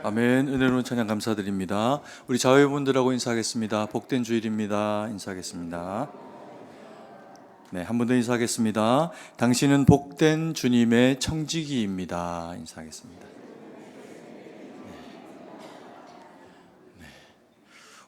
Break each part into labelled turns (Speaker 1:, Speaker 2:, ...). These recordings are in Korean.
Speaker 1: 아멘. 은혜로운 찬양 감사드립니다. 우리 자회분들하고 인사하겠습니다. 복된 주일입니다. 인사하겠습니다. 네, 한 번 더 인사하겠습니다. 당신은 복된 주님의 청지기입니다. 인사하겠습니다.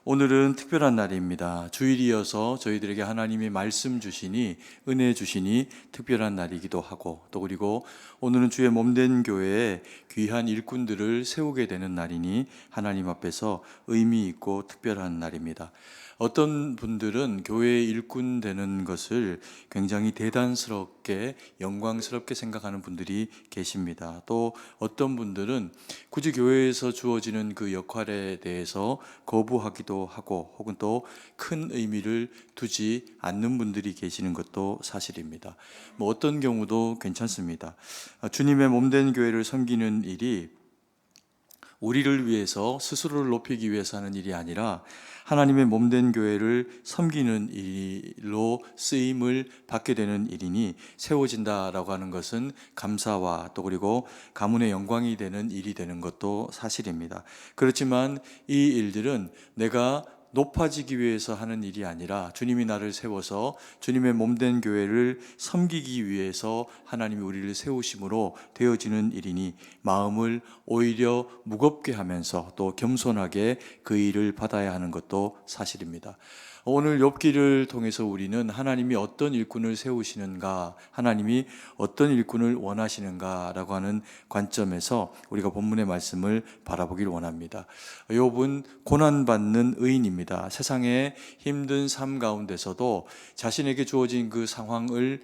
Speaker 1: 오늘은 특별한 날입니다. 주일이어서 저희들에게 하나님이 말씀 주시니, 은혜 주시니 특별한 날이기도 하고, 또 그리고 오늘은 주의 몸된 교회에 귀한 일꾼들을 세우게 되는 날이니 하나님 앞에서 의미 있고 특별한 날입니다. 어떤 분들은 교회의 일꾼 되는 것을 굉장히 대단스럽게 영광스럽게 생각하는 분들이 계십니다. 또 어떤 분들은 굳이 교회에서 주어지는 그 역할에 대해서 거부하기도 하고, 혹은 또 큰 의미를 두지 않는 분들이 계시는 것도 사실입니다. 어떤 경우도 괜찮습니다. 주님의 몸된 교회를 섬기는 일이 우리를 위해서 스스로를 높이기 위해서 하는 일이 아니라 하나님의 몸된 교회를 섬기는 일로 쓰임을 받게 되는 일이니 세워진다라고 하는 것은 감사와 또 그리고 가문의 영광이 되는 일이 되는 것도 사실입니다. 그렇지만 이 일들은 내가 높아지기 위해서 하는 일이 아니라 주님이 나를 세워서 주님의 몸된 교회를 섬기기 위해서 하나님이 우리를 세우심으로 되어지는 일이니 마음을 오히려 무겁게 하면서 또 겸손하게 그 일을 받아야 하는 것도 사실입니다. 오늘 욥기를 통해서 우리는 하나님이 어떤 일꾼을 세우시는가, 하나님이 어떤 일꾼을 원하시는가라고 하는 관점에서 우리가 본문의 말씀을 바라보길 원합니다. 욥은 고난받는 의인입니다. 세상의 힘든 삶 가운데서도 자신에게 주어진 그 상황을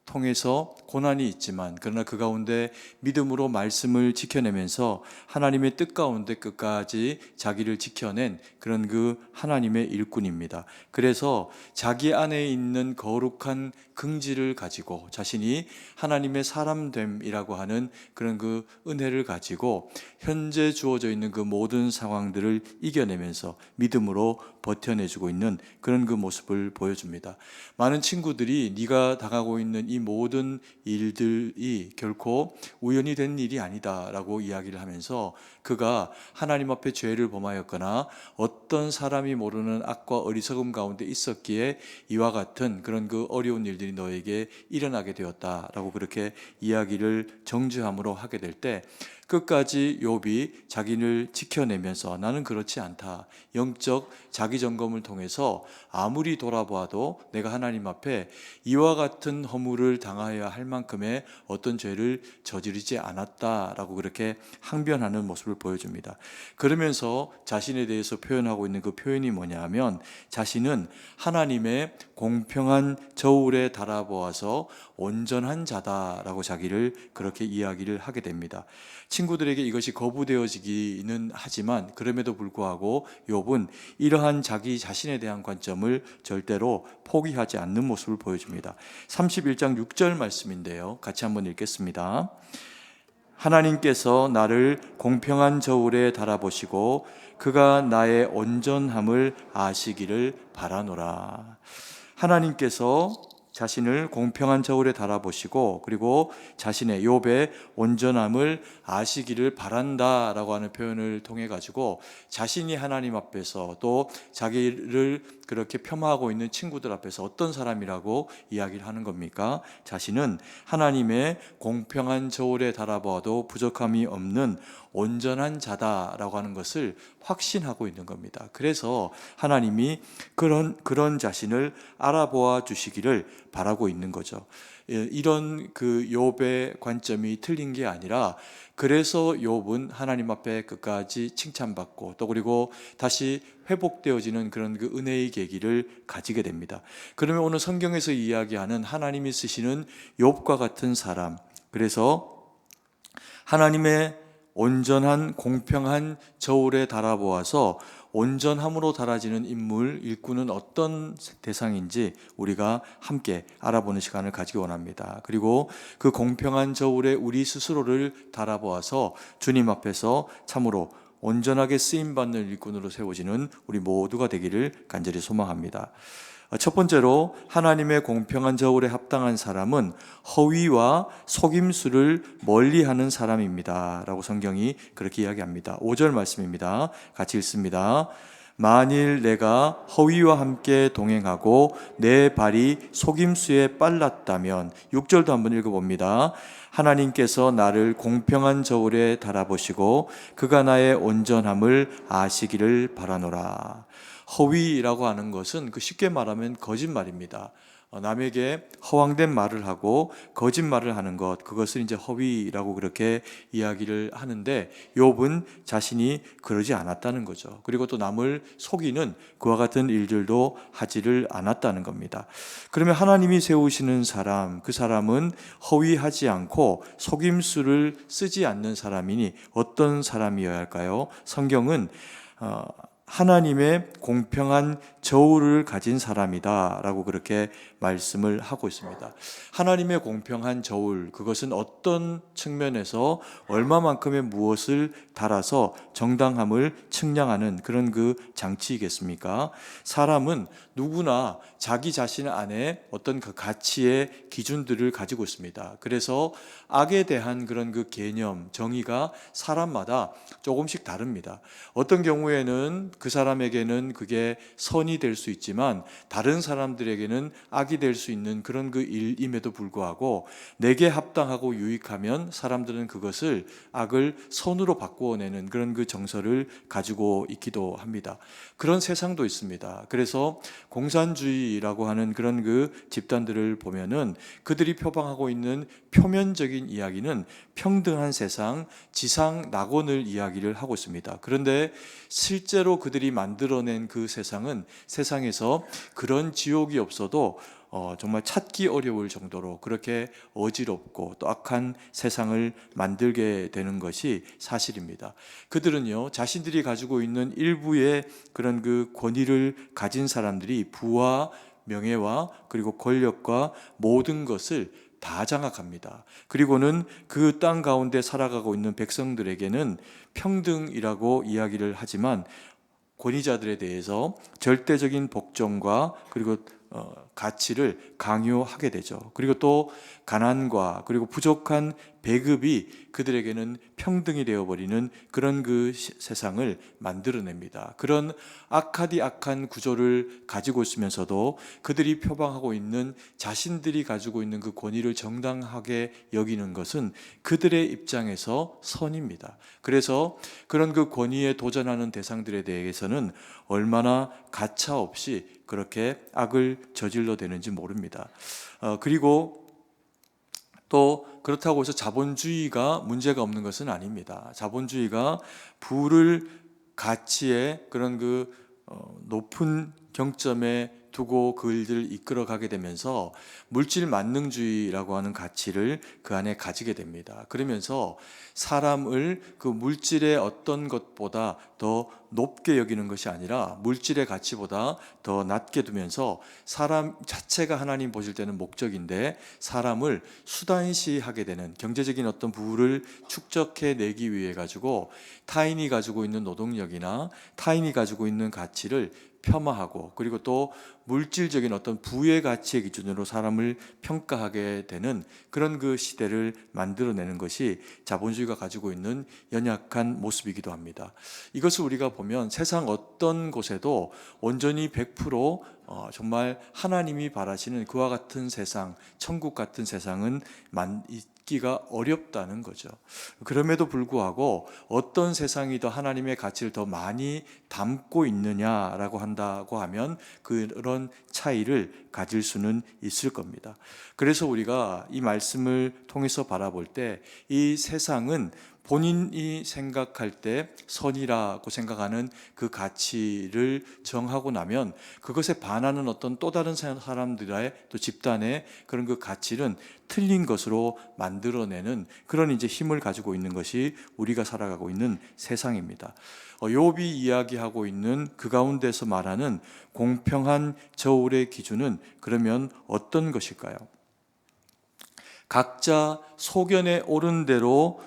Speaker 1: 통해서 고난이 있지만 그러나 그 가운데 믿음으로 말씀을 지켜내면서 하나님의 뜻 가운데 끝까지 자기를 지켜낸 그런 그 하나님의 일꾼입니다. 그래서 자기 안에 있는 거룩한 긍지를 가지고 자신이 하나님의 사람됨이라고 하는 그런 그 은혜를 가지고 현재 주어져 있는 그 모든 상황들을 이겨내면서 믿음으로 버텨내주고 있는 그런 그 모습을 보여줍니다. 많은 친구들이 네가 당하고 있는 이 모든 일들이 결코 우연히 된 일이 아니다라고 이야기를 하면서 그가 하나님 앞에 죄를 범하였거나 어떤 사람이 모르는 악과 어리석음 가운데 있었기에 이와 같은 그런 그 어려운 일들이 너에게 일어나게 되었다라고 그렇게 이야기를 정죄함으로 하게 될 때 끝까지 욥이 자기를 지켜내면서 나는 그렇지 않다. 영적 자기 점검을 통해서 아무리 돌아보아도 내가 하나님 앞에 이와 같은 허물을 당하여야 할 만큼의 어떤 죄를 저지르지 않았다라고 그렇게 항변하는 모습을 보여줍니다. 그러면서 자신에 대해서 표현하고 있는 그 표현이 뭐냐 하면 자신은 하나님의 공평한 저울에 달아보아서 온전한 자다라고 자기를 그렇게 이야기를 하게 됩니다. 친구들에게 이것이 거부되어지기는 하지만 그럼에도 불구하고 욥은 이러한 자기 자신에 대한 관점을 절대로 포기하지 않는 모습을 보여줍니다. 31장 6절 말씀인데요. 같이 한번 읽겠습니다. 하나님께서 나를 공평한 저울에 달아보시고 그가 나의 온전함을 아시기를 바라노라. 하나님께서 자신을 공평한 저울에 달아보시고 그리고 자신의 욥의 온전함을 아시기를 바란다라고 하는 표현을 통해 가지고 자신이 하나님 앞에서 또 자기를 그렇게 폄하하고 있는 친구들 앞에서 어떤 사람이라고 이야기를 하는 겁니까? 자신은 하나님의 공평한 저울에 달아봐도 부족함이 없는 온전한 자다라고 하는 것을 확신하고 있는 겁니다. 그래서 하나님이 그런 자신을 알아보아 주시기를 바라고 있는 거죠. 이런 그 욥의 관점이 틀린 게 아니라 그래서 욥은 하나님 앞에 끝까지 칭찬받고 또 그리고 다시 회복되어지는 그런 그 은혜의 계기를 가지게 됩니다. 그러면 오늘 성경에서 이야기하는 하나님이 쓰시는 욥과 같은 사람, 그래서 하나님의 온전한 공평한 저울에 달아보아서 온전함으로 달아지는 인물, 일꾼은 어떤 대상인지 우리가 함께 알아보는 시간을 가지기 원합니다. 그리고 그 공평한 저울에 우리 스스로를 달아보아서 주님 앞에서 참으로 온전하게 쓰임받는 일꾼으로 세워지는 우리 모두가 되기를 간절히 소망합니다. 첫 번째로 하나님의 공평한 저울에 합당한 사람은 허위와 속임수를 멀리하는 사람입니다 라고 성경이 그렇게 이야기합니다. 5절 말씀입니다. 같이 읽습니다. 만일 내가 허위와 함께 동행하고 내 발이 속임수에 빨랐다면, 6절도 한번 읽어봅니다. 하나님께서 나를 공평한 저울에 달아보시고 그가 나의 온전함을 아시기를 바라노라. 허위라고 하는 것은 쉽게 말하면 거짓말입니다. 남에게 허황된 말을 하고 거짓말을 하는 것, 그것을 이제 허위라고 그렇게 이야기를 하는데, 욥은 자신이 그러지 않았다는 거죠. 그리고 또 남을 속이는 그와 같은 일들도 하지를 않았다는 겁니다. 그러면 하나님이 세우시는 사람, 그 사람은 허위하지 않고 속임수를 쓰지 않는 사람이니 어떤 사람이어야 할까요? 성경은 하나님의 공평한 저울을 가진 사람이다 라고 그렇게 말씀을 하고 있습니다. 하나님의 공평한 저울, 그것은 어떤 측면에서 얼마만큼의 무엇을 달아서 정당함을 측량하는 그런 그 장치이겠습니까? 사람은 누구나 자기 자신 안에 어떤 그 가치의 기준들을 가지고 있습니다. 그래서 악에 대한 그런 그 개념, 정의가 사람마다 조금씩 다릅니다. 어떤 경우에는 그 사람에게는 그게 선이 될 수 있지만 다른 사람들에게는 악이 될 수 있는 그런 그 일임에도 불구하고, 내게 합당하고 유익하면 사람들은 그것을 악을 선으로 바꾸어내는 그런 그 정서를 가지고 있기도 합니다. 그런 세상도 있습니다. 그래서 공산주의라고 하는 그런 그 집단들을 보면은 그들이 표방하고 있는 표면적인 이야기는 평등한 세상, 지상 낙원을 이야기를 하고 있습니다. 그런데 실제로 그들이 만들어낸 그 세상은 세상에서 그런 지옥이 없어도 정말 찾기 어려울 정도로 그렇게 어지럽고 또 악한 세상을 만들게 되는 것이 사실입니다. 그들은요, 자신들이 가지고 있는 일부의 그런 그 권위를 가진 사람들이 부와 명예와 그리고 권력과 모든 것을 다 장악합니다. 그리고는 그 땅 가운데 살아가고 있는 백성들에게는 평등이라고 이야기를 하지만 권위자들에 대해서 절대적인 복종과 그리고 가치를 강요하게 되죠. 그리고 또 가난과 그리고 부족한 배급이 그들에게는 평등이 되어버리는 그런 그 세상을 만들어냅니다. 그런 악한 구조를 가지고 있으면서도 그들이 표방하고 있는, 자신들이 가지고 있는 그 권위를 정당하게 여기는 것은 그들의 입장에서 선입니다. 그래서 그런 그 권위에 도전하는 대상들에 대해서는 얼마나 가차없이 그렇게 악을 저질러 대는지 모릅니다. 그리고 또 그렇다고 해서 자본주의가 문제가 없는 것은 아닙니다. 자본주의가 부를 가치의 그런 그 높은 경점에 두고 그 일들을 이끌어가게 되면서 물질 만능주의라고 하는 가치를 그 안에 가지게 됩니다. 그러면서 사람을 그 물질의 어떤 것보다 더 높게 여기는 것이 아니라 물질의 가치보다 더 낮게 두면서 사람 자체가 하나님 보실 때는 목적인데 사람을 수단시하게 되는, 경제적인 어떤 부를 축적해내기 위해 가지고 타인이 가지고 있는 노동력이나 타인이 가지고 있는 가치를 폄하하고, 그리고 또 물질적인 어떤 부의 가치의 기준으로 사람을 평가하게 되는 그런 그 시대를 만들어내는 것이 자본주의가 가지고 있는 연약한 모습이기도 합니다. 이것을 우리가 보면 세상 어떤 곳에도 온전히 100% 정말 하나님이 바라시는 그와 같은 세상, 천국 같은 세상은 있기가 어렵다는 거죠. 그럼에도 불구하고 어떤 세상이 더 하나님의 가치를 더 많이 담고 있느냐라고 한다고 하면 그런 차이를 가질 수는 있을 겁니다. 그래서 우리가 이 말씀을 통해서 바라볼 때 이 세상은 본인이 생각할 때 선이라고 생각하는 그 가치를 정하고 나면 그것에 반하는 어떤 또 다른 사람들의 또 집단의 그런 그 가치는 틀린 것으로 만들어내는 그런 이제 힘을 가지고 있는 것이 우리가 살아가고 있는 세상입니다. 욥이 이야기하고 있는 그 가운데서 말하는 공평한 저울의 기준은 그러면 어떤 것일까요? 각자 소견에 오른 대로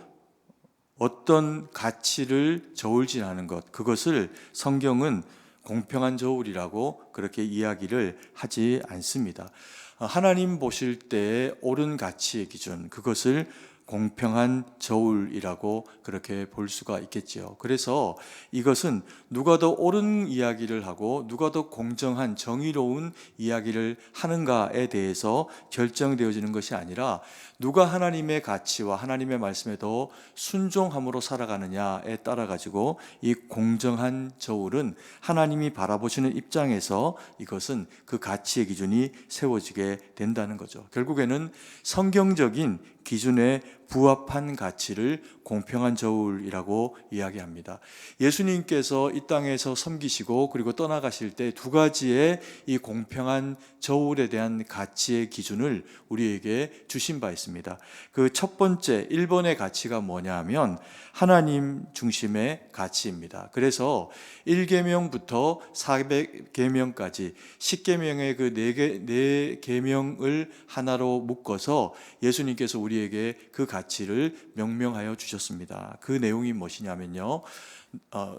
Speaker 1: 어떤 가치를 저울질하는 것, 그것을 성경은 공평한 저울이라고 그렇게 이야기를 하지 않습니다. 하나님 보실 때의 옳은 가치의 기준, 그것을 공평한 저울이라고 그렇게 볼 수가 있겠지요. 그래서 이것은 누가 더 옳은 이야기를 하고 누가 더 공정한 정의로운 이야기를 하는가에 대해서 결정되어지는 것이 아니라 누가 하나님의 가치와 하나님의 말씀에 더 순종함으로 살아가느냐에 따라 가지고 이 공정한 저울은 하나님이 바라보시는 입장에서 이것은 그 가치의 기준이 세워지게 된다는 거죠. 결국에는 성경적인 기준에 부합한 가치를 공평한 저울이라고 이야기합니다. 예수님께서 이 땅에서 섬기시고 그리고 떠나가실 때 두 가지의 이 공평한 저울에 대한 가치의 기준을 우리에게 주신 바 있습니다. 그 첫 번째 1번의 가치가 뭐냐 하면 하나님 중심의 가치입니다. 그래서 1계명부터 400계명까지 10계명의 그 4계명을 하나로 묶어서 예수님께서 우리에게 그 가치를 명명하여 주셨습니다. 그 내용이 무엇이냐면요,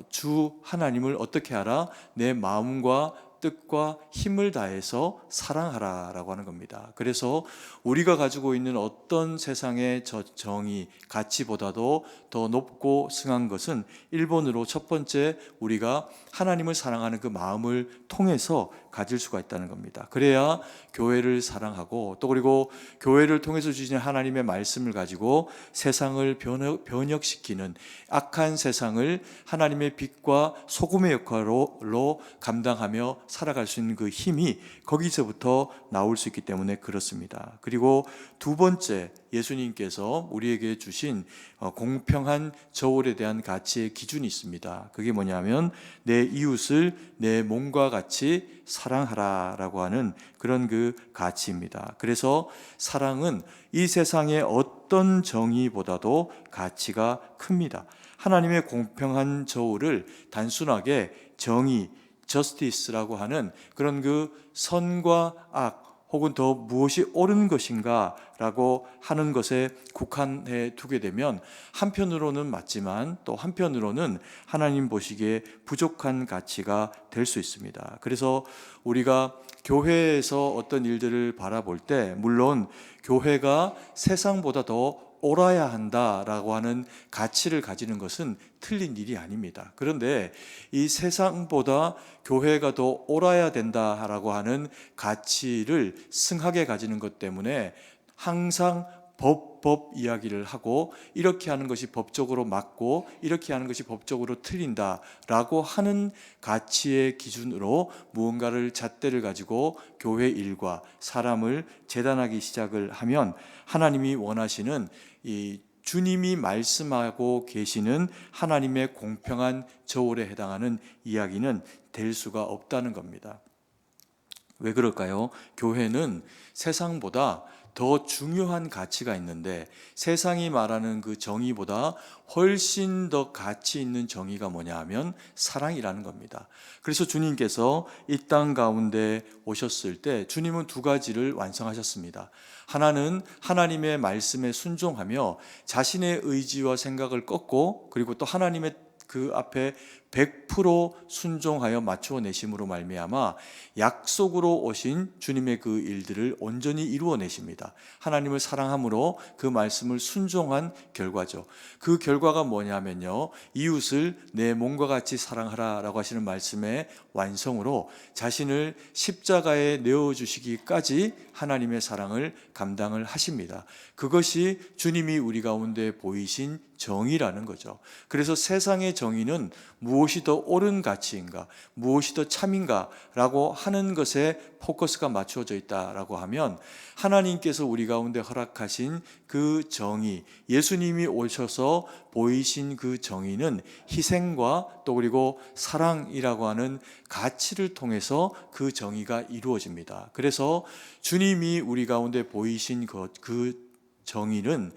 Speaker 1: 주 하나님을 어떻게 하라? 내 마음과 뜻과 힘을 다해서 사랑하라라고 하는 겁니다. 그래서 우리가 가지고 있는 어떤 세상의 정의, 가치보다도 더 높고 승한 것은 1번으로 첫 번째 우리가 하나님을 사랑하는 그 마음을 통해서 가질 수가 있다는 겁니다. 그래야 교회를 사랑하고 또 그리고 교회를 통해서 주신 하나님의 말씀을 가지고 세상을 변혁시키는 악한 세상을 하나님의 빛과 소금의 역할로 감당하며 살아갈 수 있는 그 힘이 거기서부터 나올 수 있기 때문에 그렇습니다. 그리고 두 번째 예수님께서 우리에게 주신 공평한 저울에 대한 가치의 기준이 있습니다. 그게 뭐냐면 내 이웃을 내 몸과 같이 사랑하라라고 하는 그런 그 가치입니다. 그래서 사랑은 이 세상의 어떤 정의보다도 가치가 큽니다. 하나님의 공평한 저울을 단순하게 정의, 저스티스라고 하는 그런 그 선과 악 혹은 더 무엇이 옳은 것인가 라고 하는 것에 국한해 두게 되면 한편으로는 맞지만 또 한편으로는 하나님 보시기에 부족한 가치가 될 수 있습니다. 그래서 우리가 교회에서 어떤 일들을 바라볼 때 물론 교회가 세상보다 더 옳아야 한다라고 하는 가치를 가지는 것은 틀린 일이 아닙니다. 그런데 이 세상보다 교회가 더 옳아야 된다라고 하는 가치를 승하게 가지는 것 때문에 항상 법 이야기를 하고 이렇게 하는 것이 법적으로 맞고 이렇게 하는 것이 법적으로 틀린다라고 하는 가치의 기준으로 무언가를 잣대를 가지고 교회 일과 사람을 재단하기 시작을 하면 하나님이 원하시는 이 주님이 말씀하고 계시는 하나님의 공평한 저울에 해당하는 이야기는 될 수가 없다는 겁니다. 왜 그럴까요? 교회는 세상보다 더 중요한 가치가 있는데 세상이 말하는 그 정의보다 훨씬 더 가치 있는 정의가 뭐냐 하면 사랑이라는 겁니다. 그래서 주님께서 이 땅 가운데 오셨을 때 주님은 두 가지를 완성하셨습니다. 하나는 하나님의 말씀에 순종하며 자신의 의지와 생각을 꺾고 그리고 또 하나님의 그 앞에 100% 순종하여 맞추어 내심으로 말미암아 약속으로 오신 주님의 그 일들을 온전히 이루어 내십니다. 하나님을 사랑함으로 그 말씀을 순종한 결과죠. 그 결과가 뭐냐면요, 이웃을 내 몸과 같이 사랑하라라고 하시는 말씀의 완성으로 자신을 십자가에 내어주시기까지 하나님의 사랑을 감당을 하십니다. 그것이 주님이 우리 가운데 보이신 정의라는 거죠. 그래서 세상의 정의는 무엇이 더 옳은 가치인가, 무엇이 더 참인가 라고 하는 것에 포커스가 맞춰져 있다라고 하면 하나님께서 우리 가운데 허락하신 그 정의, 예수님이 오셔서 보이신 그 정의는 희생과 또 그리고 사랑이라고 하는 가치를 통해서 그 정의가 이루어집니다. 그래서 주님이 우리 가운데 보이신 그 정의는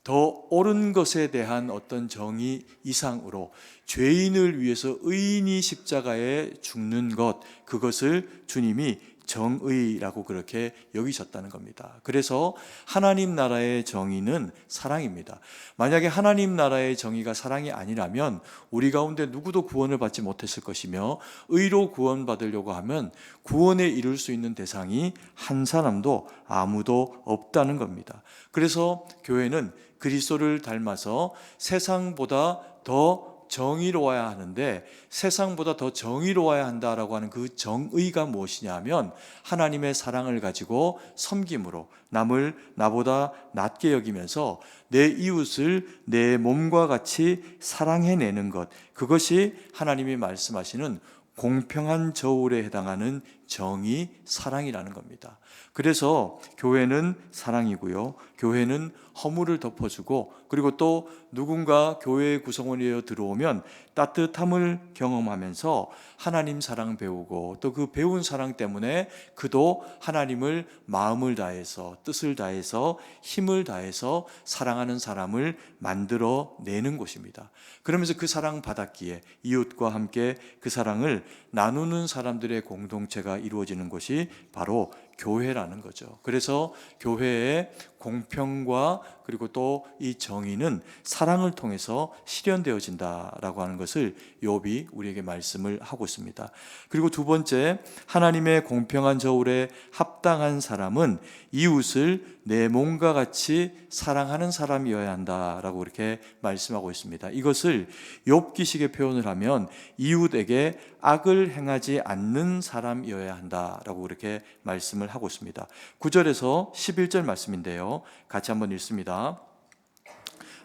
Speaker 1: 더 옳은 것에 대한 어떤 정의 이상으로 죄인을 위해서 의인이 십자가에 죽는 것, 그것을 주님이 정의라고 그렇게 여기셨다는 겁니다. 그래서 하나님 나라의 정의는 사랑입니다. 만약에 하나님 나라의 정의가 사랑이 아니라면 우리 가운데 누구도 구원을 받지 못했을 것이며, 의로 구원받으려고 하면 구원에 이룰 수 있는 대상이 한 사람도 아무도 없다는 겁니다. 그래서 교회는 그리스도를 닮아서 세상보다 더 정의로워야 하는데, 세상보다 더 정의로워야 한다라고 하는 그 정의가 무엇이냐 하면 하나님의 사랑을 가지고 섬김으로 남을 나보다 낮게 여기면서 내 이웃을 내 몸과 같이 사랑해내는 것, 그것이 하나님이 말씀하시는 공평한 저울에 해당하는 정의, 사랑이라는 겁니다. 그래서 교회는 사랑이고요, 교회는 허물을 덮어주고, 그리고 또 누군가 교회의 구성원이 되어 들어오면 따뜻함을 경험하면서 하나님 사랑 배우고, 또 그 배운 사랑 때문에 그도 하나님을 마음을 다해서, 뜻을 다해서, 힘을 다해서 사랑하는 사람을 만들어내는 곳입니다. 그러면서 그 사랑 받았기에 이웃과 함께 그 사랑을 나누는 사람들의 공동체가 이루어지는 곳이 바로 교회라는 거죠. 그래서 교회의 공평과 그리고 또 이 정의는 사랑을 통해서 실현되어진다라고 하는 것을 욥이 우리에게 말씀을 하고 있습니다. 그리고 두 번째, 하나님의 공평한 저울에 합당한 사람은 이웃을 내 몸과 같이 사랑하는 사람이어야 한다라고 이렇게 말씀하고 있습니다. 이것을 욥기식의 표현을 하면 이웃에게 악을 행하지 않는 사람이어야 한다라고 그렇게 말씀을 하고 있습니다. 9절에서 11절 말씀인데요, 같이 한번 읽습니다.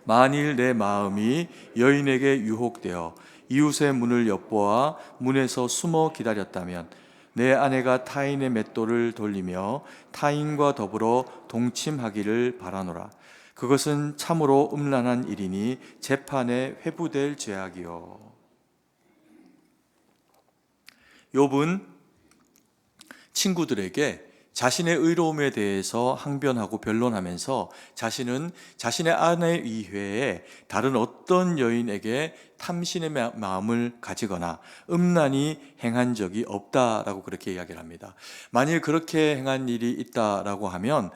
Speaker 1: 만일 내 마음이 여인에게 유혹되어 이웃의 문을 엿보아 문에서 숨어 기다렸다면 내 아내가 타인의 맷돌을 돌리며 타인과 더불어 동침하기를 바라노라. 그것은 참으로 음란한 일이니 재판에 회부될 죄악이요. 욥은 친구들에게 자신의 의로움에 대해서 항변하고 변론하면서 자신은 자신의 아내 이외에 다른 어떤 여인에게 탐심의 마음을 가지거나 음란히 행한 적이 없다라고 그렇게 이야기를 합니다. 만일 그렇게 행한 일이 있다라고 하면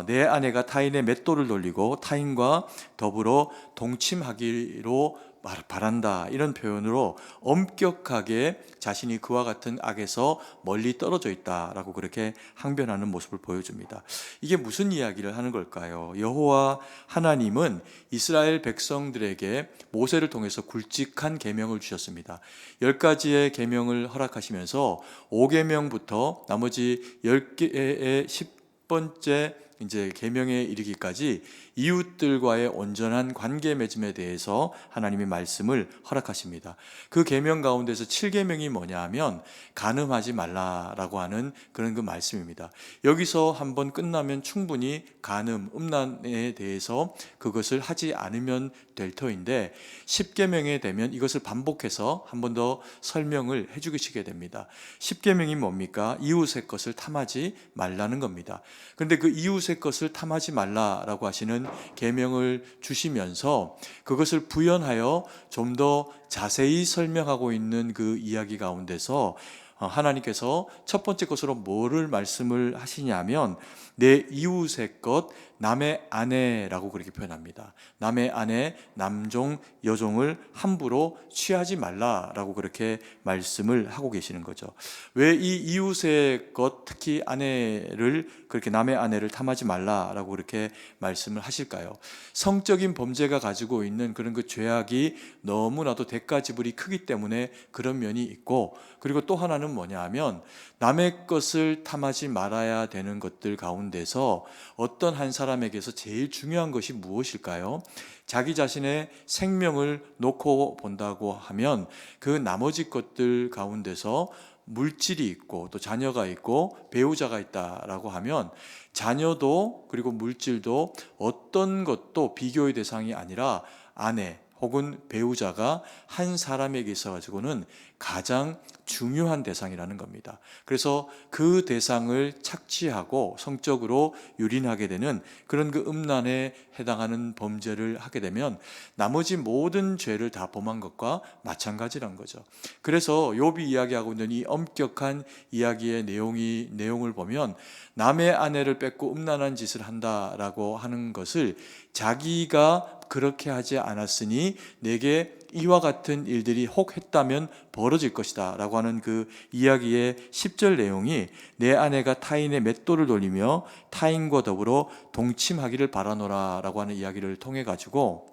Speaker 1: 내 아내가 타인의 맷돌을 돌리고 타인과 더불어 동침하기로 바란다, 이런 표현으로 엄격하게 자신이 그와 같은 악에서 멀리 떨어져 있다라고 그렇게 항변하는 모습을 보여줍니다. 이게 무슨 이야기를 하는 걸까요? 여호와 하나님은 이스라엘 백성들에게 모세를 통해서 굵직한 계명을 주셨습니다. 10가지의 계명을 허락하시면서 5계명부터 나머지 10개의 10번째 이제 계명에 이르기까지 이웃들과의 온전한 관계 맺음에 대해서 하나님이 말씀을 허락하십니다. 그 계명 가운데서 7계명이 뭐냐 하면 간음하지 말라라고 하는 그런 그 말씀입니다. 여기서 한번 끝나면 충분히 간음, 음란에 대해서 그것을 하지 않으면 될 터인데 10계명에 되면 이것을 반복해서 한 번 더 설명을 해주시게 됩니다. 10계명이 뭡니까? 이웃의 것을 탐하지 말라는 겁니다. 그런데 그 이웃의 것을 탐하지 말라라고 하시는 계명을 주시면서 그것을 부연하여 좀 더 자세히 설명하고 있는 그 이야기 가운데서 하나님께서 첫 번째 것으로 뭐를 말씀을 하시냐면 내 이웃의 것, 남의 아내라고 그렇게 표현합니다. 남의 아내, 남종, 여종을 함부로 취하지 말라라고 그렇게 말씀을 하고 계시는 거죠. 왜 이 이웃의 것, 특히 아내를, 그렇게 남의 아내를 탐하지 말라라고 그렇게 말씀을 하실까요? 성적인 범죄가 가지고 있는 그런 그 죄악이 너무나도 대가지불이 크기 때문에 그런 면이 있고, 그리고 또 하나는 뭐냐 하면 남의 것을 탐하지 말아야 되는 것들 가운데서 어떤 한 사람에게서 제일 중요한 것이 무엇일까요? 자기 자신의 생명을 놓고 본다고 하면 그 나머지 것들 가운데서 물질이 있고 또 자녀가 있고 배우자가 있다라고 하면 자녀도 그리고 물질도 어떤 것도 비교의 대상이 아니라 아내 혹은 배우자가 한 사람에게 있어 가지고는 가장 중요한 대상이라는 겁니다. 그래서 그 대상을 착취하고 성적으로 유린하게 되는 그런 그 음란에 해당하는 범죄를 하게 되면 나머지 모든 죄를 다 범한 것과 마찬가지란 거죠. 그래서 욥이 이야기하고 있는 이 엄격한 이야기의 내용을 보면 남의 아내를 뺏고 음란한 짓을 한다라고 하는 것을 자기가 그렇게 하지 않았으니 내게 이와 같은 일들이 혹 했다면 벌어질 것이다 라고 하는 그 이야기의 10절 내용이 내 아내가 타인의 맷돌을 돌리며 타인과 더불어 동침하기를 바라노라 라고 하는 이야기를 통해 가지고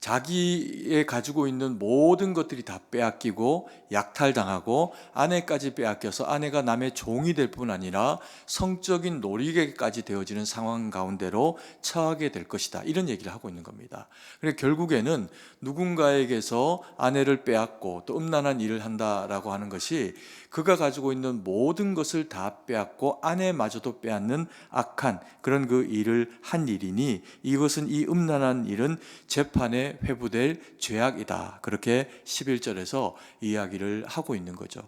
Speaker 1: 자기의 가지고 있는 모든 것들이 다 빼앗기고 약탈당하고 아내까지 빼앗겨서 아내가 남의 종이 될 뿐 아니라 성적인 놀이개까지 되어지는 상황 가운데로 처하게 될 것이다. 이런 얘기를 하고 있는 겁니다. 그래서 결국에는 누군가에게서 아내를 빼앗고 또 음란한 일을 한다라고 하는 것이 그가 가지고 있는 모든 것을 다 빼앗고 아내마저도 빼앗는 악한 그런 그 일을 한 일이니 이것은 이 음란한 일은 재판에 회부될 죄악이다. 그렇게 11절에서 이야기를 하고 있는 거죠.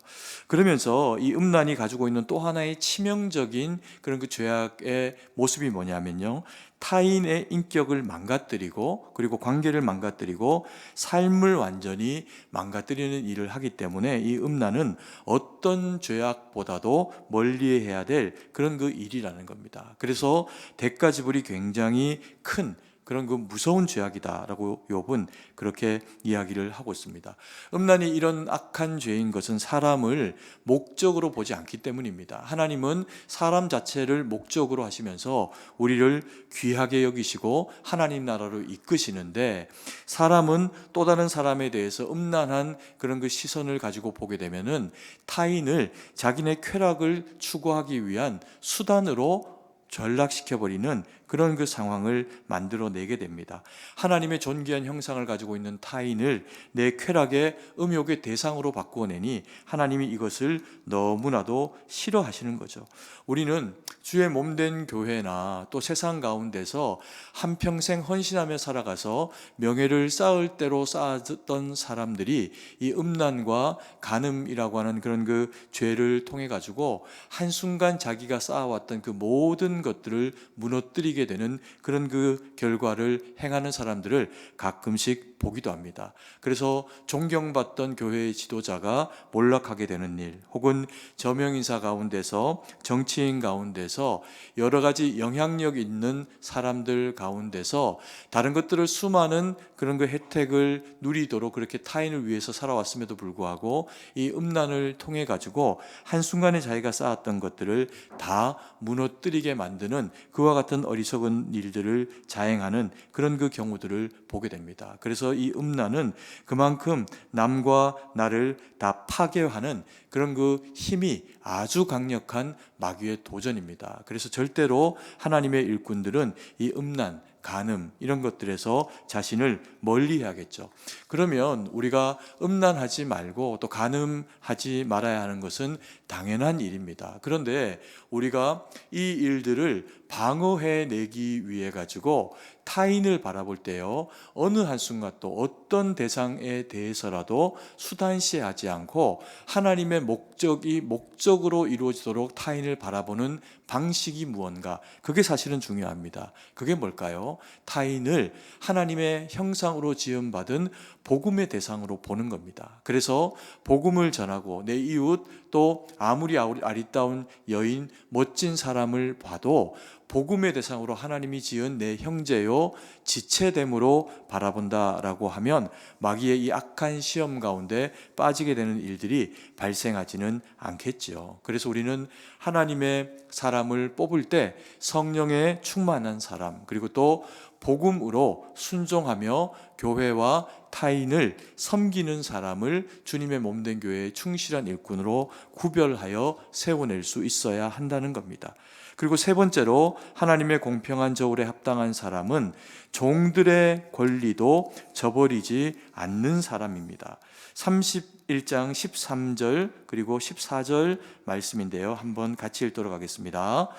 Speaker 1: 그러면서 이 음란이 가지고 있는 또 하나의 치명적인 그런 그 죄악의 모습이 뭐냐면요. 타인의 인격을 망가뜨리고 그리고 관계를 망가뜨리고 삶을 완전히 망가뜨리는 일을 하기 때문에 이 음란은 어떤 죄악보다도 멀리해야 될 그런 그 일이라는 겁니다. 그래서 대가지불이 굉장히 큰 그런 그 무서운 죄악이다라고 욥은 그렇게 이야기를 하고 있습니다. 음란이 이런 악한 죄인 것은 사람을 목적으로 보지 않기 때문입니다. 하나님은 사람 자체를 목적으로 하시면서 우리를 귀하게 여기시고 하나님 나라로 이끄시는데 사람은 또 다른 사람에 대해서 음란한 그런 그 시선을 가지고 보게 되면은 타인을 자기네 쾌락을 추구하기 위한 수단으로 전락시켜버리는 그런 그 상황을 만들어내게 됩니다. 하나님의 존귀한 형상을 가지고 있는 타인을 내 쾌락의 음욕의 대상으로 바꾸어내니 하나님이 이것을 너무나도 싫어하시는 거죠. 우리는 주의 몸된 교회나 또 세상 가운데서 한평생 헌신하며 살아가서 명예를 쌓을 대로 쌓았던 사람들이 이 음란과 간음이라고 하는 그런 그 죄를 통해 가지고 한순간 자기가 쌓아왔던 그 모든 것들을 무너뜨리게 되는 그런 그 결과를 행하는 사람들을 가끔씩 보기도 합니다. 그래서 존경받던 교회의 지도자가 몰락하게 되는 일, 혹은 저명인사 가운데서 정치인 가운데서 여러 가지 영향력 있는 사람들 가운데서 다른 것들을 수많은 그런 그 혜택을 누리도록 그렇게 타인을 위해서 살아왔음에도 불구하고 이 음란을 통해 가지고 한순간에 자기가 쌓았던 것들을 다 무너뜨리게 만드는 그와 같은 어리석은 일들을 자행하는 그런 그 경우들을 보게 됩니다. 그래서 이 음란은 그만큼 남과 나를 다 파괴하는 그런 그 힘이 아주 강력한 마귀의 도전입니다. 그래서 절대로 하나님의 일꾼들은 이 음란, 간음 이런 것들에서 자신을 멀리해야겠죠. 그러면 우리가 음란하지 말고 또 간음하지 말아야 하는 것은 당연한 일입니다. 그런데 우리가 이 일들을 방어해내기 위해 가지고 타인을 바라볼 때요, 어느 한순간 또 어떤 대상에 대해서라도 수단시하지 않고 하나님의 목적이 목적으로 이루어지도록 타인을 바라보는 방식이 무언가, 그게 사실은 중요합니다. 그게 뭘까요? 타인을 하나님의 형상으로 지음받은 복음의 대상으로 보는 겁니다. 그래서 복음을 전하고 내 이웃 또 아무리 아리따운 여인, 멋진 사람을 봐도 복음의 대상으로 하나님이 지은 내 형제요 지체됨으로 바라본다라고 하면 마귀의 이 악한 시험 가운데 빠지게 되는 일들이 발생하지는 않겠죠. 그래서 우리는 하나님의 사람을 뽑을 때 성령에 충만한 사람, 그리고 또 복음으로 순종하며 교회와 타인을 섬기는 사람을 주님의 몸된 교회의 충실한 일꾼으로 구별하여 세워낼 수 있어야 한다는 겁니다. 그리고 세 번째로 하나님의 공평한 저울에 합당한 사람은 종들의 권리도 저버리지 않는 사람입니다. 31장 13절 그리고 14절 말씀인데요. 한번 같이 읽도록 하겠습니다.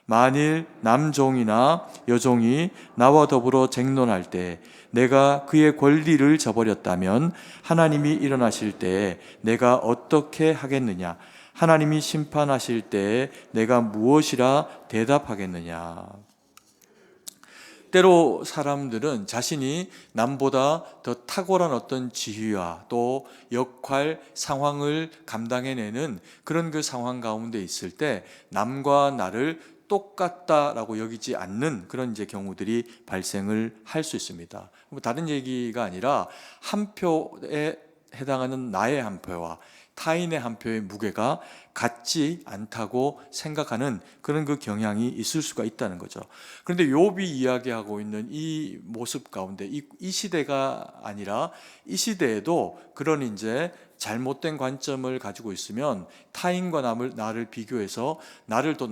Speaker 1: 만일 남종이나 여종이 나와 더불어 쟁론할 때 내가 그의 권리를 저버렸다면 하나님이 일어나실 때에 내가 어떻게 하겠느냐? 하나님이 심판하실 때에 내가 무엇이라 대답하겠느냐? 때로 사람들은 자신이 남보다 더 탁월한 어떤 지휘와 또 역할, 상황을 감당해내는 그런 그 상황 가운데 있을 때 남과 나를 똑같다라고 여기지 않는 그런 이제 경우들이 발생을 할 수 있습니다. 다른 얘기가 아니라 한 표에 해당하는 나의 한 표와 타인의 한 표의 무게가 같지 않다고 생각하는 그런 그 경향이 있을 수가 있다는 거죠. 그런데 욥이 이야기하고 있는 이 모습 가운데 이 시대가 아니라 이 시대에도 그런 이제 잘못된 관점을 가지고 있으면 타인과 나를 비교해서 나를 더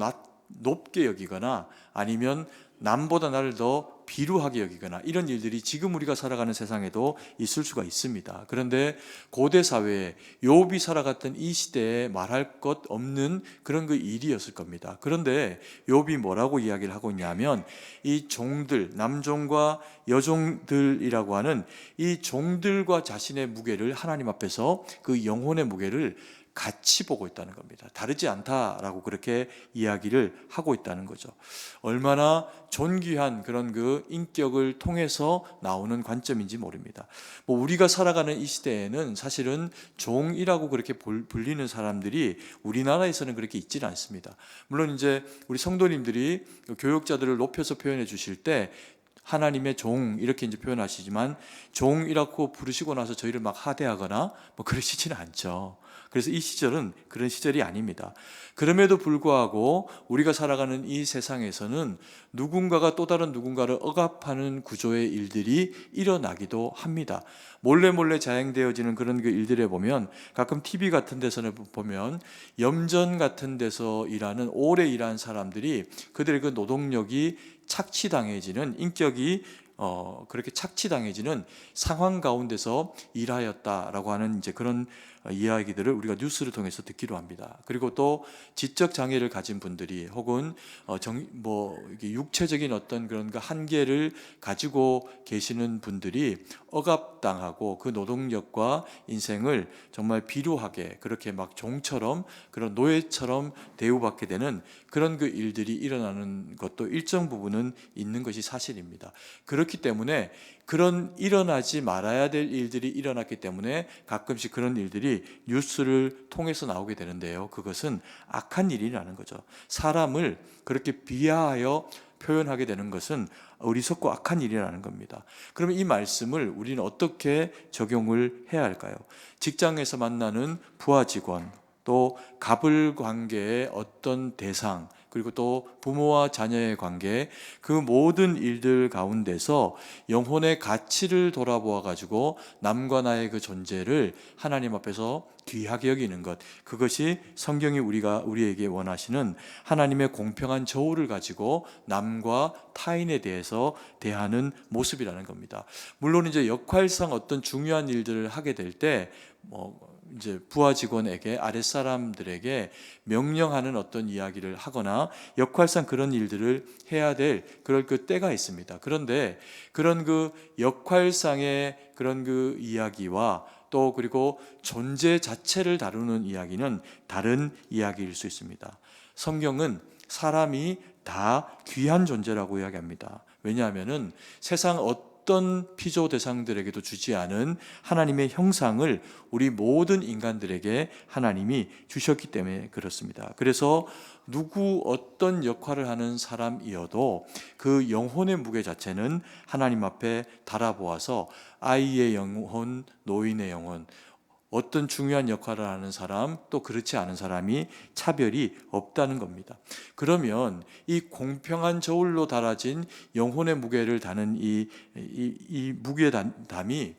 Speaker 1: 높게 여기거나 아니면 남보다 나를 더 비루하게 여기거나 이런 일들이 지금 우리가 살아가는 세상에도 있을 수가 있습니다. 그런데 고대 사회에 욥이 살아갔던 이 시대에 말할 것 없는 그런 그 일이었을 겁니다. 그런데 욥이 뭐라고 이야기를 하고 있냐면 이 종들, 남종과 여종들이라고 하는 이 종들과 자신의 무게를 하나님 앞에서 그 영혼의 무게를 같이 보고 있다는 겁니다. 다르지 않다라고 그렇게 이야기를 하고 있다는 거죠. 얼마나 존귀한 그런 그 인격을 통해서 나오는 관점인지 모릅니다. 우리가 살아가는 이 시대에는 사실은 종이라고 그렇게 불리는 사람들이 우리나라에서는 그렇게 있지는 않습니다. 물론 이제 우리 성도님들이 교역자들을 높여서 표현해 주실 때 하나님의 종 이렇게 이제 표현하시지만 종이라고 부르시고 나서 저희를 막 하대하거나 그러시지는 않죠. 그래서 이 시절은 그런 시절이 아닙니다. 그럼에도 불구하고 우리가 살아가는 이 세상에서는 누군가가 또 다른 누군가를 억압하는 구조의 일들이 일어나기도 합니다. 몰래 자행되어지는 그런 그 일들에 보면 가끔 TV 같은 데서는 보면 염전 같은 데서 일하는 오래 일한 사람들이 그들의 그 노동력이 착취당해지는 인격이 그렇게 착취당해지는 상황 가운데서 일하였다라고 하는 이제 그런 이야기들을 우리가 뉴스를 통해서 듣기도 합니다. 그리고 또 지적 장애를 가진 분들이 혹은 육체적인 어떤 그런 그 한계를 가지고 계시는 분들이 억압당하고 그 노동력과 인생을 정말 비루하게 그렇게 막 종처럼 그런 노예처럼 대우받게 되는 그런 그 일들이 일어나는 것도 일정 부분은 있는 것이 사실입니다. 그렇기 때문에 그런 일어나지 말아야 될 일들이 일어났기 때문에 가끔씩 그런 일들이 뉴스를 통해서 나오게 되는데요. 그것은 악한 일이라는 거죠. 사람을 그렇게 비하하여 표현하게 되는 것은 어리석고 악한 일이라는 겁니다. 그러면 이 말씀을 우리는 어떻게 적용을 해야 할까요? 직장에서 만나는 부하 직원, 또 갑을 관계의 어떤 대상, 그리고 또 부모와 자녀의 관계, 그 모든 일들 가운데서 영혼의 가치를 돌아보아 가지고 남과 나의 그 존재를 하나님 앞에서 귀하게 여기는 것, 그것이 성경이 우리에게 원하시는 하나님의 공평한 저울을 가지고 남과 타인에 대해서 대하는 모습이라는 겁니다. 물론 이제 역할상 어떤 중요한 일들을 하게 될 때 이제 부하 직원에게 아랫사람들에게 명령하는 어떤 이야기를 하거나 역할상 그런 일들을 해야 될 그럴 그 때가 있습니다. 그런데 그런 그 역할상의 그런 그 이야기와 또 그리고 존재 자체를 다루는 이야기는 다른 이야기일 수 있습니다. 성경은 사람이 다 귀한 존재라고 이야기합니다. 왜냐하면은 세상 어떤 피조 대상들에게도 주지 않은 하나님의 형상을 우리 모든 인간들에게 하나님이 주셨기 때문에 그렇습니다. 그래서 누구 어떤 역할을 하는 사람이어도 그 영혼의 무게 자체는 하나님 앞에 달아보아서 아이의 영혼, 노인의 영혼, 어떤 중요한 역할을 하는 사람 또 그렇지 않은 사람이 차별이 없다는 겁니다. 그러면 이 공평한 저울로 달아진 영혼의 무게를 다는 이 무게담이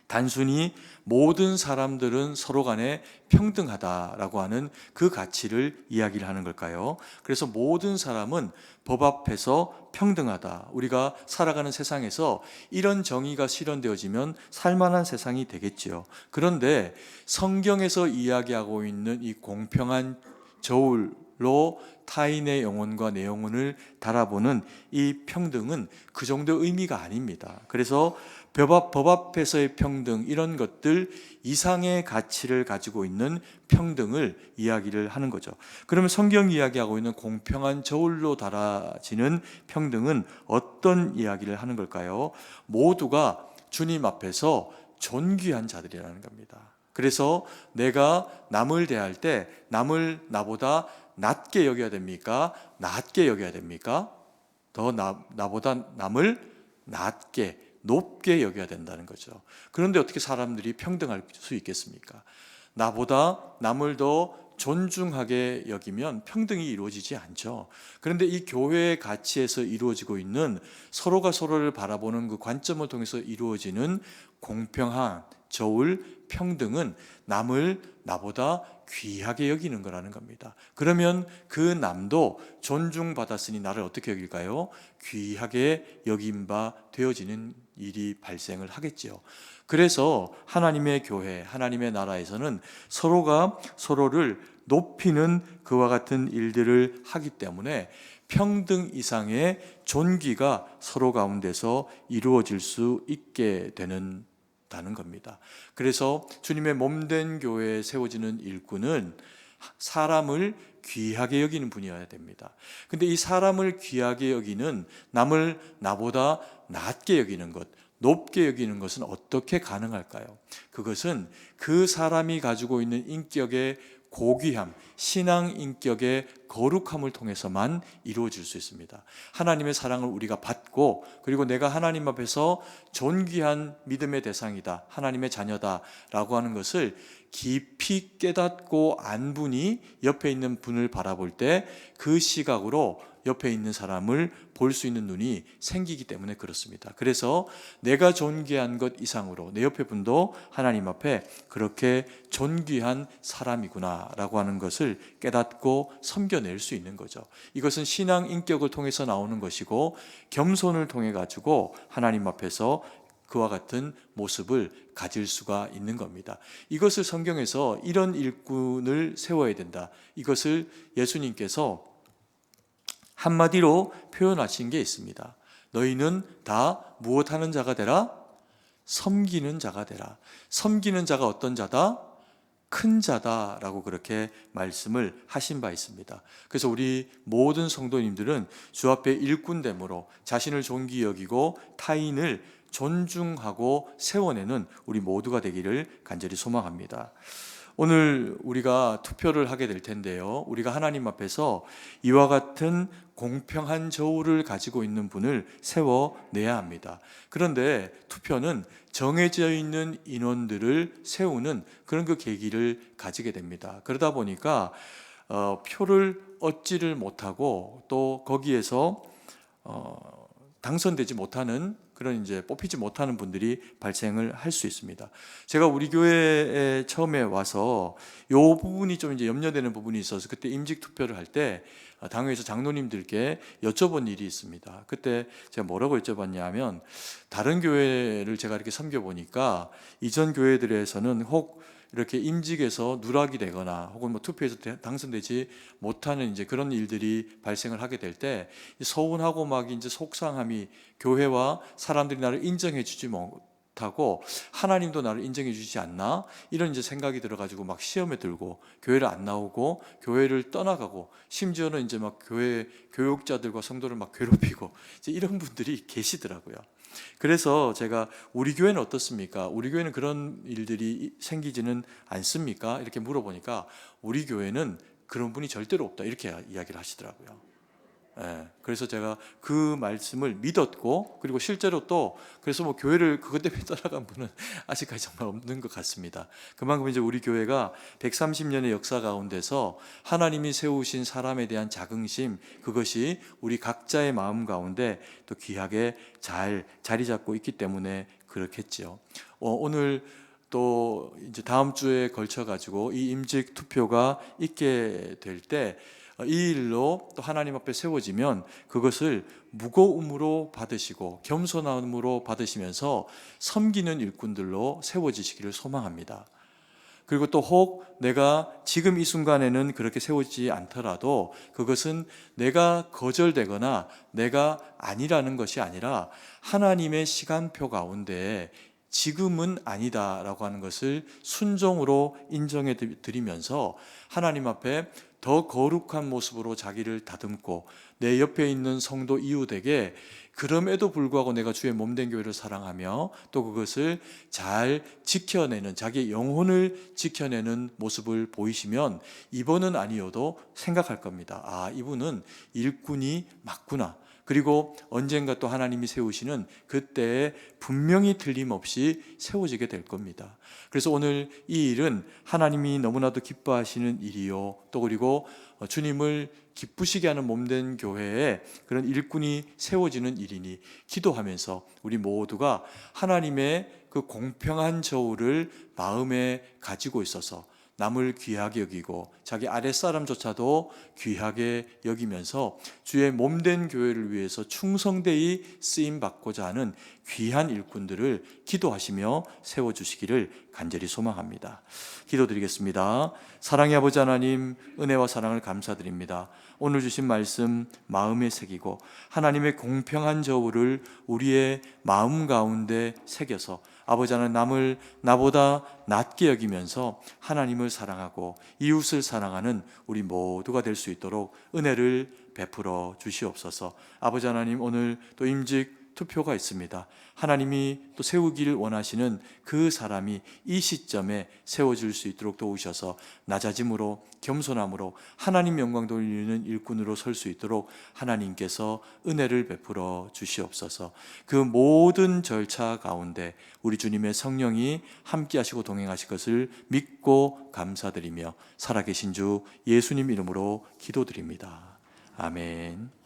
Speaker 1: 단순히 모든 사람들은 서로 간에 평등하다라고 하는 그 가치를 이야기를 하는 걸까요? 그래서 모든 사람은 법 앞에서 평등하다. 우리가 살아가는 세상에서 이런 정의가 실현되어지면 살만한 세상이 되겠지요. 그런데 성경에서 이야기하고 있는 이 공평한 저울, 저울로 타인의 영혼과 내 영혼을 달아보는 이 평등은 그 정도 의미가 아닙니다. 그래서 법 앞에서의 평등, 이런 것들 이상의 가치를 가지고 있는 평등을 이야기를 하는 거죠. 그러면 성경이 이야기하고 있는 공평한 저울로 달아지는 평등은 어떤 이야기를 하는 걸까요? 모두가 주님 앞에서 존귀한 자들이라는 겁니다. 그래서 내가 남을 대할 때 남을 나보다 낮게 여겨야 됩니까? 낮게 여겨야 됩니까? 나보다 남을 낮게, 높게 여겨야 된다는 거죠. 그런데 어떻게 사람들이 평등할 수 있겠습니까? 나보다 남을 더 존중하게 여기면 평등이 이루어지지 않죠. 그런데 이 교회의 가치에서 이루어지고 있는 서로가 서로를 바라보는 그 관점을 통해서 이루어지는 공평한 저울 평등은 남을 나보다 귀하게 여기는 거라는 겁니다. 그러면 그 남도 존중받았으니 나를 어떻게 여길까요? 귀하게 여긴 바 되어지는 일이 발생을 하겠지요. 그래서 하나님의 교회, 하나님의 나라에서는 서로가 서로를 높이는 그와 같은 일들을 하기 때문에 평등 이상의 존귀가 서로 가운데서 이루어질 수 있게 되는다는 겁니다. 그래서 주님의 몸된 교회에 세워지는 일꾼은 사람을 귀하게 여기는 분이어야 됩니다. 근데 이 사람을 귀하게 여기는, 남을 나보다 낮게 여기는 것, 높게 여기는 것은 어떻게 가능할까요? 그것은 그 사람이 가지고 있는 인격의 고귀함, 신앙 인격의 거룩함을 통해서만 이루어질 수 있습니다. 하나님의 사랑을 우리가 받고, 그리고 내가 하나님 앞에서 존귀한 믿음의 대상이다, 하나님의 자녀다 라고 하는 것을 깊이 깨닫고 안 분이 옆에 있는 분을 바라볼 때 그 시각으로 옆에 있는 사람을 볼 수 있는 눈이 생기기 때문에 그렇습니다. 그래서 내가 존귀한 것 이상으로 내 옆에 분도 하나님 앞에 그렇게 존귀한 사람이구나 라고 하는 것을 깨닫고 섬겨낼 수 있는 거죠. 이것은 신앙 인격을 통해서 나오는 것이고, 겸손을 통해 가지고 하나님 앞에서 그와 같은 모습을 가질 수가 있는 겁니다. 이것을 성경에서 이런 일꾼을 세워야 된다, 이것을 예수님께서 한마디로 표현하신 게 있습니다. 너희는 다 무엇하는 자가 되라? 섬기는 자가 되라. 섬기는 자가 어떤 자다? 큰 자다라고 그렇게 말씀을 하신 바 있습니다. 그래서 우리 모든 성도님들은 주 앞에 일꾼됨으로 자신을 존귀 여기고 타인을 존중하고 세워내는 우리 모두가 되기를 간절히 소망합니다. 오늘 우리가 투표를 하게 될 텐데요, 우리가 하나님 앞에서 이와 같은 공평한 저울을 가지고 있는 분을 세워내야 합니다. 그런데 투표는 정해져 있는 인원들을 세우는 그런 그 계기를 가지게 됩니다. 그러다 보니까 표를 얻지를 못하고 또 거기에서 당선되지 못하는, 그런 이제 뽑히지 못하는 분들이 발생을 할 수 있습니다. 제가 우리 교회에 처음에 와서 이 부분이 좀 이제 염려되는 부분이 있어서 그때 임직 투표를 할 때 당회에서 장로님들께 여쭤본 일이 있습니다. 그때 제가 뭐라고 여쭤봤냐면, 다른 교회를 제가 이렇게 섬겨 보니까 이전 교회들에서는 혹 이렇게 임직에서 누락이 되거나 혹은 뭐 투표에서 당선되지 못하는 이제 그런 일들이 발생을 하게 될 때 서운하고 막 이제 속상함이, 교회와 사람들이 나를 인정해 주지 못하고 하나님도 나를 인정해 주지 않나, 이런 이제 생각이 들어가지고 막 시험에 들고 교회를 안 나오고 교회를 떠나가고, 심지어는 이제 막 교회 교육자들과 성도를 막 괴롭히고 이제 이런 분들이 계시더라고요. 그래서 제가 우리 교회는 어떻습니까? 우리 교회는 그런 일들이 생기지는 않습니까? 이렇게 물어보니까 우리 교회는 그런 분이 절대로 없다, 이렇게 이야기를 하시더라고요. 그래서 제가 그 말씀을 믿었고, 그리고 실제로 또 그래서 뭐 교회를 그것 때문에 떠나간 분은 아직까지 정말 없는 것 같습니다. 그만큼 이제 우리 교회가 130년의 역사 가운데서 하나님이 세우신 사람에 대한 자긍심, 그것이 우리 각자의 마음 가운데 또 귀하게 잘 자리 잡고 있기 때문에 그렇겠죠. 오늘 또 이제 다음 주에 걸쳐 가지고 이 임직 투표가 있게 될 때 이 일로 또 하나님 앞에 세워지면 그것을 무거움으로 받으시고 겸손함으로 받으시면서 섬기는 일꾼들로 세워지시기를 소망합니다. 그리고 또 혹 내가 지금 이 순간에는 그렇게 세우지 않더라도 그것은 내가 거절되거나 내가 아니라는 것이 아니라 하나님의 시간표 가운데 지금은 아니다라고 하는 것을 순종으로 인정해 드리면서 하나님 앞에 더 거룩한 모습으로 자기를 다듬고 내 옆에 있는 성도 이웃에게 그럼에도 불구하고 내가 주의 몸된 교회를 사랑하며 또 그것을 잘 지켜내는, 자기의 영혼을 지켜내는 모습을 보이시면 이번은 아니어도 생각할 겁니다. 아, 이분은 일꾼이 맞구나. 그리고 언젠가 또 하나님이 세우시는 그때에 분명히 틀림없이 세워지게 될 겁니다. 그래서 오늘 이 일은 하나님이 너무나도 기뻐하시는 일이요, 또 그리고 주님을 기쁘시게 하는 몸된 교회에 그런 일꾼이 세워지는 일이니 기도하면서 우리 모두가 하나님의 그 공평한 저울을 마음에 가지고 있어서 남을 귀하게 여기고 자기 아랫사람조차도 귀하게 여기면서 주의 몸된 교회를 위해서 충성되이 쓰임받고자 하는 귀한 일꾼들을 기도하시며 세워주시기를 간절히 소망합니다. 기도드리겠습니다. 사랑의 아버지 하나님, 은혜와 사랑을 감사드립니다. 오늘 주신 말씀 마음에 새기고 하나님의 공평한 저울을 우리의 마음 가운데 새겨서 아버지 하나님, 남을 나보다 낮게 여기면서 하나님을 사랑하고 이웃을 사랑하는 우리 모두가 될 수 있도록 은혜를 베풀어 주시옵소서. 아버지 하나님, 오늘 또 임직 투표가 있습니다. 하나님이 또 세우기를 원하시는 그 사람이 이 시점에 세워질 수 있도록 도우셔서 낮아짐으로 겸손함으로 하나님 영광 돌리는 일꾼으로 설 수 있도록 하나님께서 은혜를 베풀어 주시옵소서. 그 모든 절차 가운데 우리 주님의 성령이 함께 하시고 동행하실 것을 믿고 감사드리며 살아계신 주 예수님 이름으로 기도드립니다. 아멘.